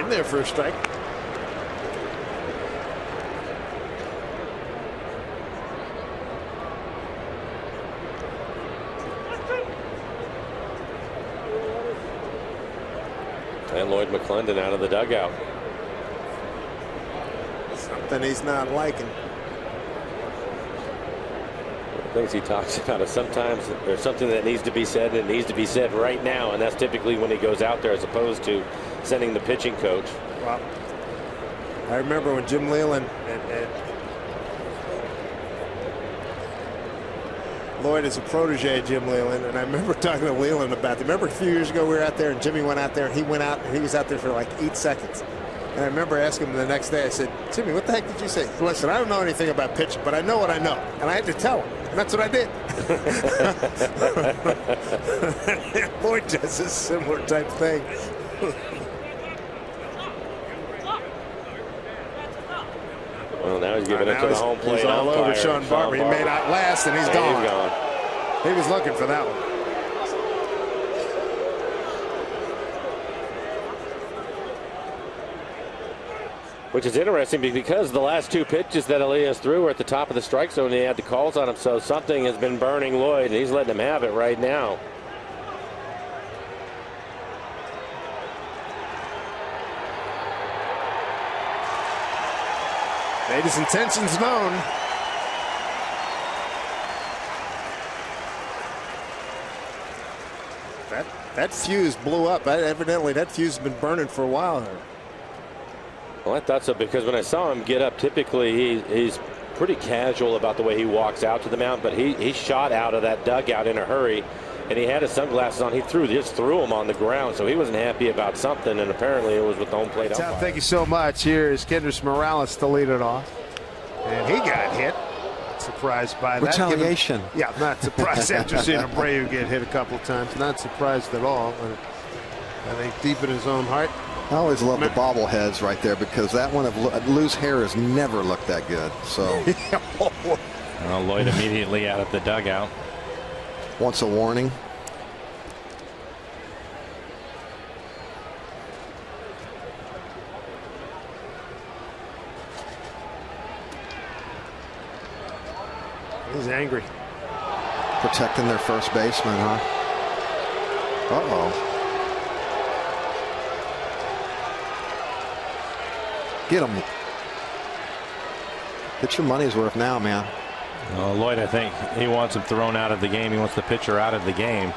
in there for a strike. And Lloyd McClendon out of the dugout. Something he's not liking. Things he talks about is sometimes there's something that needs to be said, and it needs to be said right now, and that's typically when he goes out there as opposed to sending the pitching coach. Well, I remember when Jim Leyland and Lloyd is a protege of Jim Leyland, and I remember talking to Leyland about it. Remember a few years ago we were out there and Jimmy went out there and he went out and he was out there for like 8 seconds. And I remember asking him the next day, I said, Jimmy, what the heck did you say? Listen, I don't know anything about pitching, but I know what I know. And I had to tell him. And that's what I did. Lloyd does a similar type thing. Well, now he's giving it to the home plate. He's all over Sean Barber. He may not last, and he's gone. He's gone. He was looking for that one. Which is interesting because the last 2 pitches that Elias threw were at the top of the strike zone and he had the calls on him. So something has been burning Lloyd, and he's letting him have it right now. Made his intentions known. That fuse blew up. Evidently, that fuse has been burning for a while here. Well, I thought so because when I saw him get up, typically he's pretty casual about the way he walks out to the mound, but he shot out of that dugout in a hurry, and he had his sunglasses on. He just threw them on the ground, so he wasn't happy about something, and apparently it was with the home plate umpire. Thank you so much. Here is Kendrys Morales to lead it off, and he got hit. Surprised by that. Retaliation. Yeah, not surprised after seeing Abreu get hit a couple times. Not surprised at all. But I think deep in his own heart. I always love the bobbleheads right there because that one of loose hair has never looked that good. So well, Lloyd immediately out of the dugout. Wants a warning. He's angry. Protecting their first baseman, huh? Uh-oh. Get him. Get your money's worth now, man. Well, Lloyd, I think he wants him thrown out of the game. He wants the pitcher out of the game.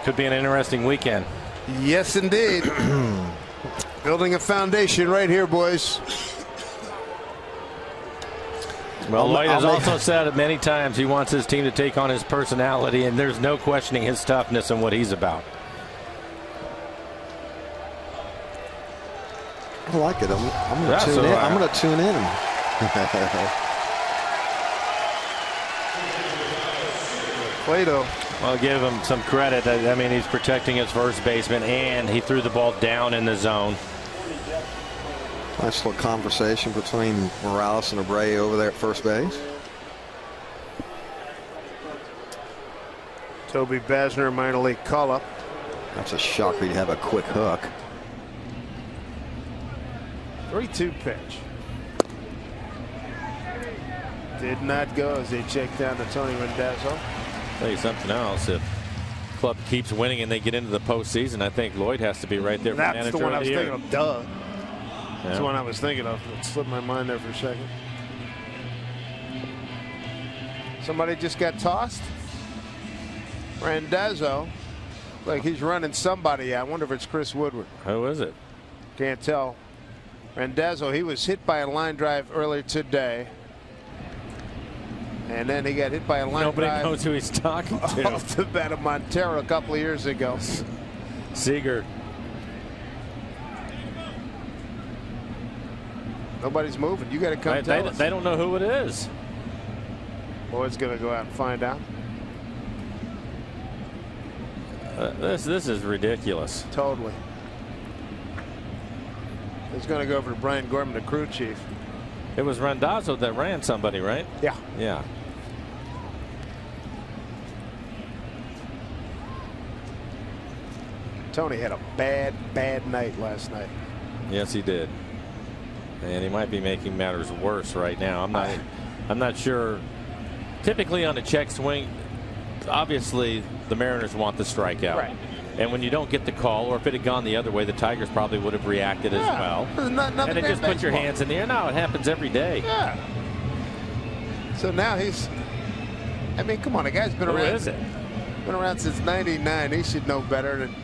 Could be an interesting weekend. Yes, indeed. Building a foundation right here, boys. Well, Lloyd has also said it many times he wants his team to take on his personality, and there's no questioning his toughness and what he's about. I like it. I'm going to tune in. I'm going to tune in. Plato. Well, give him some credit. I mean, he's protecting his first baseman, and he threw the ball down in the zone. Nice little conversation between Morales and Abreu over there at first base. Toby Basner, minor league call-up. That's a shocker to have a quick hook. 3-2 pitch. Did not go as they checked down to Tony Rendazzo. Tell you something else. If the club keeps winning and they get into the postseason, I think Lloyd has to be right there. That's the one I was thinking of. Duh. Yeah. That's the one I was thinking of. It slipped my mind there for a second. Somebody just got tossed. Rendazzo, like he's running somebody out. I wonder if it's Chris Woodward. Who is it? Can't tell. Rendazzo, he was hit by a line drive earlier today. And then he got hit by a line drive. Nobody knows who he's talking to. Off the bat of Montero a couple of years ago. Seager. Nobody's moving. You got to come tell us. They don't know who it is. Lloyd's going to go out and find out. This is ridiculous. Totally. He's going to go over to Brian Gorman, the crew chief. It was Randazzo that ran somebody, right? Yeah. Yeah. Tony had a bad night last night. Yes, he did. And he might be making matters worse right now. I'm not sure. Typically on a check swing, obviously the Mariners want the strikeout. Right. And when you don't get the call, or if it had gone the other way, the Tigers probably would have reacted as well. And it just put your hands in the air. No, it happens every day. Yeah. So now he's. I mean, come on, the guy's been Who around. is it? Been around since '99. He should know better than.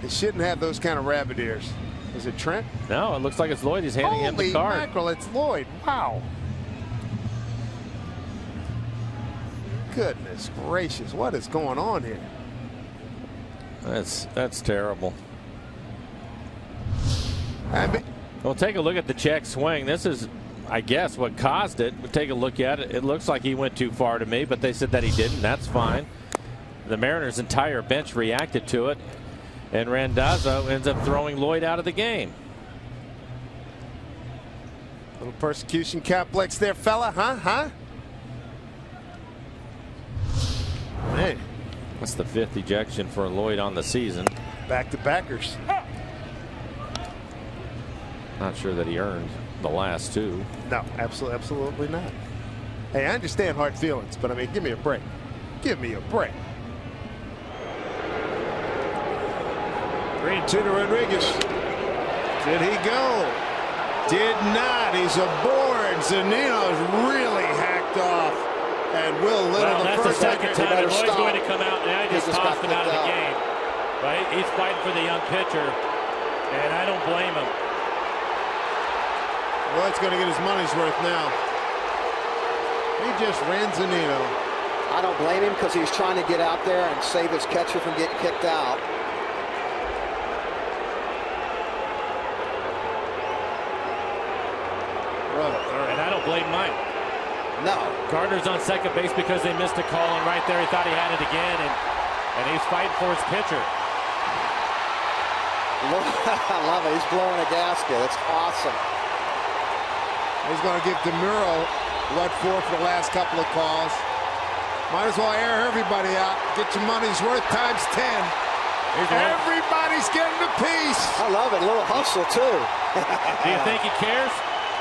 He shouldn't have those kind of rabbit ears. Is it Trent? No, it looks like it's Lloyd. He's handing him the card. Holy mackerel, it's Lloyd. Wow. Goodness gracious, what is going on here? That's terrible. I mean, well, take a look at the check swing. This is, I guess, what caused it. But take a look at it. It looks like he went too far to me, but they said that he didn't. That's fine. The Mariners' entire bench reacted to it, and Randazzo ends up throwing Lloyd out of the game. little persecution complex there, fella, huh? Man. That's the 5th ejection for Lloyd on the season. Back-to-backers. Not sure that he earned the last 2. No, absolutely not. Hey, I understand hard feelings, but I mean, give me a break. Give me a break. 3-2 to Rodriguez. Did he go? Did not. He's aboard. Zunino's really hacked off. And Will Little, that's the second time Lloyd's stop. going to come out, and I just tossed him out of the game. Right? He's fighting for the young pitcher, and I don't blame him. Lloyd's going to get his money's worth now. He just ran Zunino. I don't blame him because he's trying to get out there and save his catcher from getting kicked out. And I don't blame Mike. No. Gardner's on second base because they missed a call, and right there he thought he had it again, and he's fighting for his pitcher. I love it. He's blowing a gasket. It's awesome. He's going to give DeMuro what for the last couple of calls. Might as well air everybody out. Get your money's worth times 10. Everybody's getting a piece. I love it. A little hustle, too. Do you think he cares?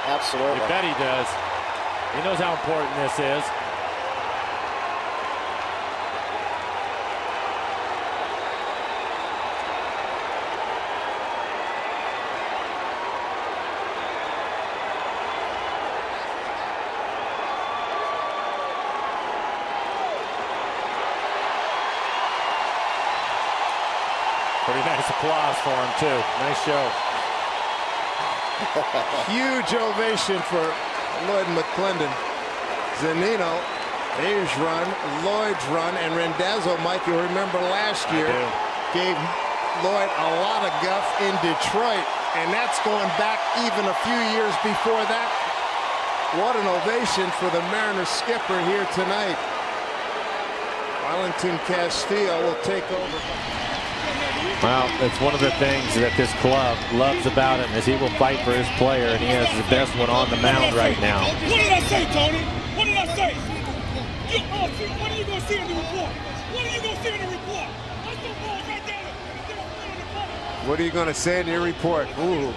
Absolutely. You bet he does. He knows how important this is. Pretty nice applause for him, too. Nice show. Huge ovation for Lloyd McClendon. Zunino, his run, Lloyd's run, and Randazzo, Mike, you remember last year, gave Lloyd a lot of guff in Detroit, and that's going back even a few years before that. What an ovation for the Mariners skipper here tonight. Wellington Castillo will take over. Well, it's one of the things that this club loves about him is he will fight for his player, and he has the best one on the mound right now. What did I say, Tony? What did I say? What are you going to see in the report? What are you going to see in the report? That's the ball right there. What are you going to say in your report? Ooh.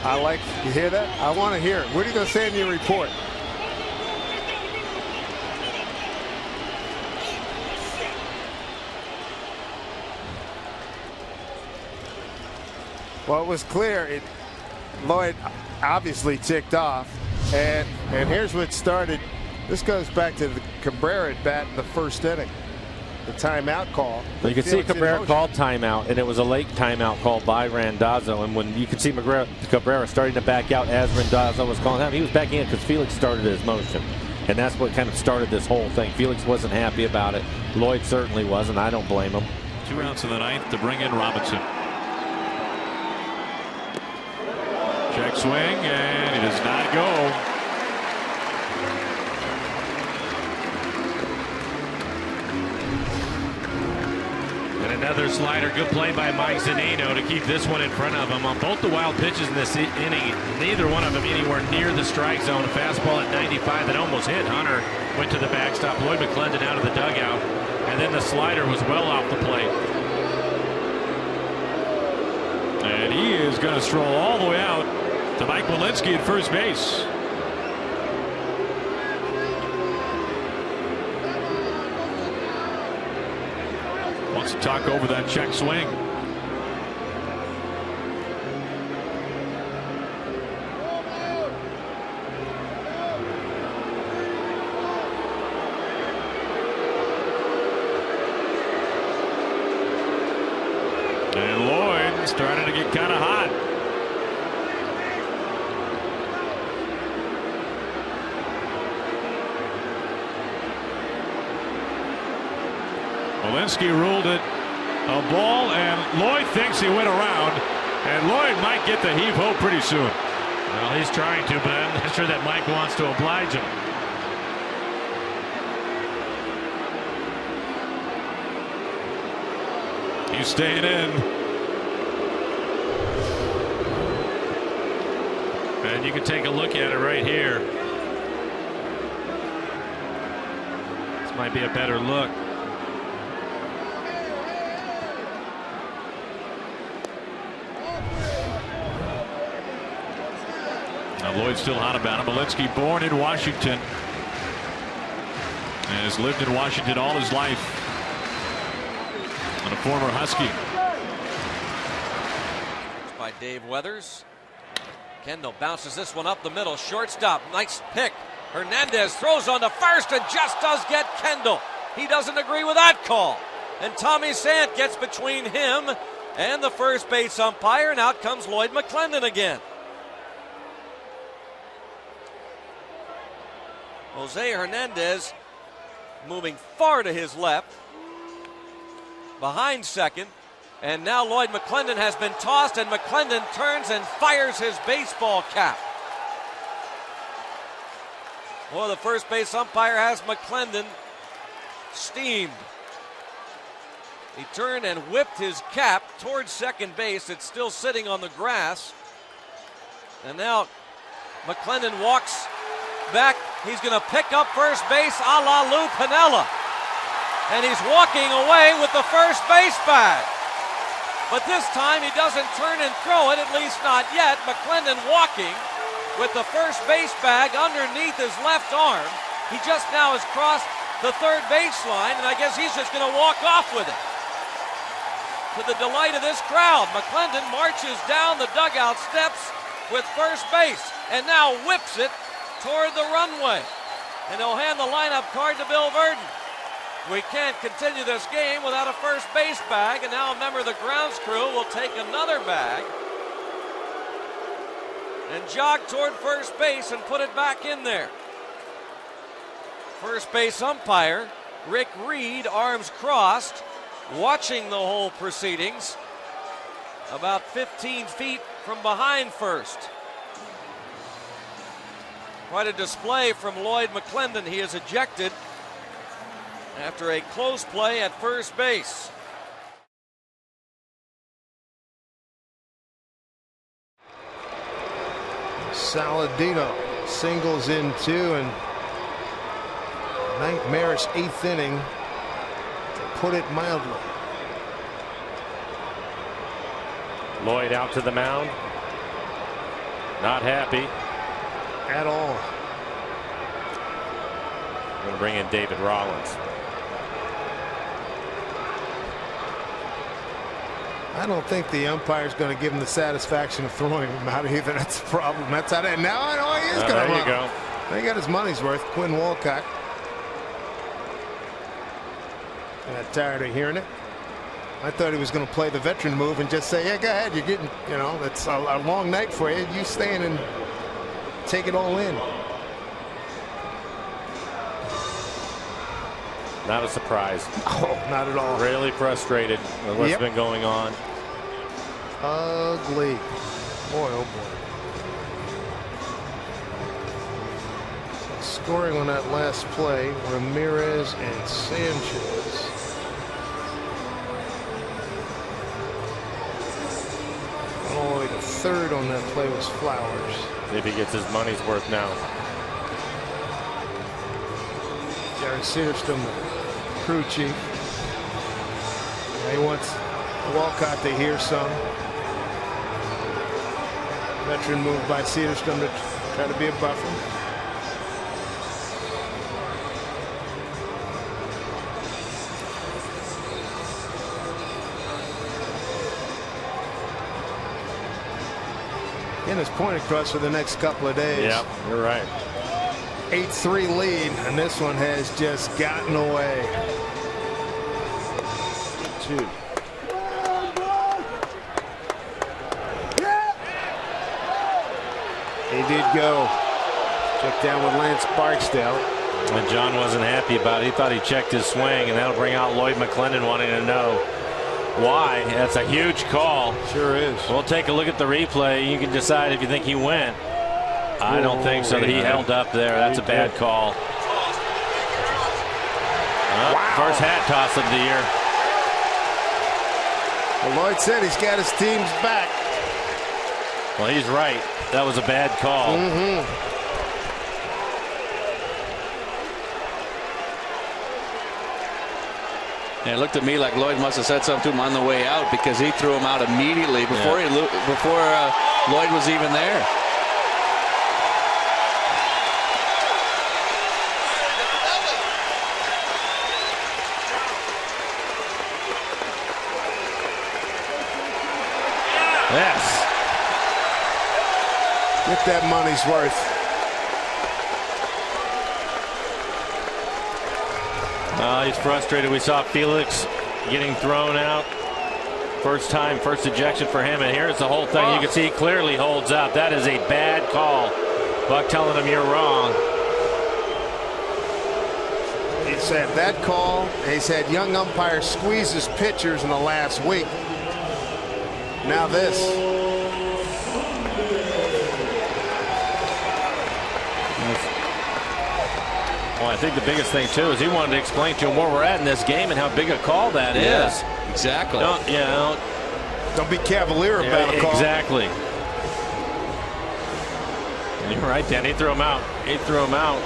I like, you hear that? I want to hear it. What are you going to say in your report? Well, it was clear. Lloyd obviously ticked off. And here's what started. This goes back to the Cabrera at bat in the first inning. The timeout call. Well, you can see Cabrera called timeout, and it was a late timeout called by Randazzo. And when you could see Cabrera starting to back out as Randazzo was calling time, he was backing in because Felix started his motion. And that's what kind of started this whole thing. Felix wasn't happy about it. Lloyd certainly wasn't. I don't blame him. 2 outs in the 9th to bring in Robinson. Check swing, and it does not go. another slider. Good play by Mike Zunino to keep this one in front of him. On both the wild pitches in this inning, neither one of them anywhere near the strike zone. A fastball at 95 that almost hit Hunter. Went to the backstop. Lloyd McClendon out of the dugout. And then the slider was well off the plate. And he is going to stroll all the way out to Mike Walensky at first base. Wants to talk over that check swing. And Lloyd starting to get kind of hot. Walensky ruled it a ball, and Lloyd thinks he went around, and Lloyd might get the heave-ho pretty soon. Well, he's trying to, but I'm not sure that Mike wants to oblige him. He's staying in. And you can take a look at it right here. This might be a better look. Now Lloyd's still hot about him. Walensky, born in Washington, and has lived in Washington all his life. And a former Husky. By Dave Weathers. Kendall bounces this one up the middle. Shortstop. Nice pick. Hernandez throws on to first and just does get Kendall. He doesn't agree with that call. And Tommy Sant gets between him and the first base umpire, and out comes Lloyd McClendon again. Jose Hernandez moving far to his left, behind second, and now Lloyd McClendon has been tossed, and McClendon turns and fires his baseball cap. Well, the first base umpire has McClendon steamed. He turned and whipped his cap towards second base. It's still sitting on the grass. And now McClendon walks back. He's going to pick up first base a la Lou Piniella. And he's walking away with the first base bag. But this time he doesn't turn and throw it, at least not yet. McClendon walking with the first base bag underneath his left arm. He just now has crossed the third baseline, and I guess he's just going to walk off with it. To the delight of this crowd, McClendon marches down the dugout steps with first base and now whips it toward the runway. And he'll hand the lineup card to Bill Verdon. We can't continue this game without a first base bag, and now a member of the grounds crew will take another bag and jog toward first base and put it back in there. First base umpire Rick Reed, arms crossed, watching the whole proceedings about 15 feet from behind first. Quite a display from Lloyd McClendon. He is ejected after a close play at first base. Saladino singles in two, and nightmarish eighth inning, to put it mildly. Lloyd out to the mound. Not happy at all. I'm going to bring in David Rollins. I don't think the umpire's going to give him the satisfaction of throwing him out either. That's the problem. That's how they, now I know he is going to. There you go. They got his money's worth. Quinn Walcott. Got tired of hearing it. I thought he was going to play the veteran move and just say, yeah, go ahead. You're getting, you know, it's a long night for you. You stay in and take it all in. Not a surprise. Oh, not at all. Really frustrated with what's been going on. Ugly. Boy, oh boy. Scoring on that last play, Ramirez and Sanchez. third on that play was Flowers. See if he gets his money's worth now. Jerry Cedarstrom, the crew chief. He wants Walcott to hear some. Veteran move by Cedarstrom to try to be a buffer. Getting his point across for the next couple of days. Yep, you're right. 8-3 lead, and this one has just gotten away. 2. He did go. Check down with Lance Barksdale. And John wasn't happy about it. He thought he checked his swing, and that'll bring out Lloyd McClendon wanting to know why. That's a huge call. Sure is. We'll take a look at the replay. You can decide if you think he went. I don't think so. He held up there. That's a bad call. Wow. First hat toss of the year. Well, Lloyd said he's got his team's back. Well, he's right. That was a bad call. And it looked at me like Lloyd must have said something to him on the way out, because he threw him out immediately before Lloyd was even there. Yes. Get that money's worth. He's frustrated. We saw Felix getting thrown out. First time, first ejection for him. And here's the whole thing. You can see he clearly holds up. That is a bad call. Buck telling him you're wrong. He said that call. He said young umpire squeezes pitchers in the last week. Now this. Well, I think the biggest thing, too, is he wanted to explain to him where we're at in this game and how big a call that is. Exactly. Don't be cavalier about a call. Exactly. You're right, Dan. He threw him out. He threw him out.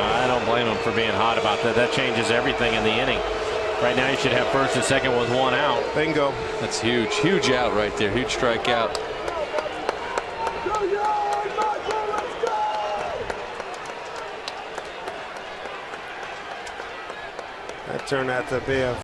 I don't blame him for being hot about that. That changes everything in the inning. Right now, you should have first and second with one out. Bingo. That's huge. Huge out right there. Huge strikeout. That turned out to be a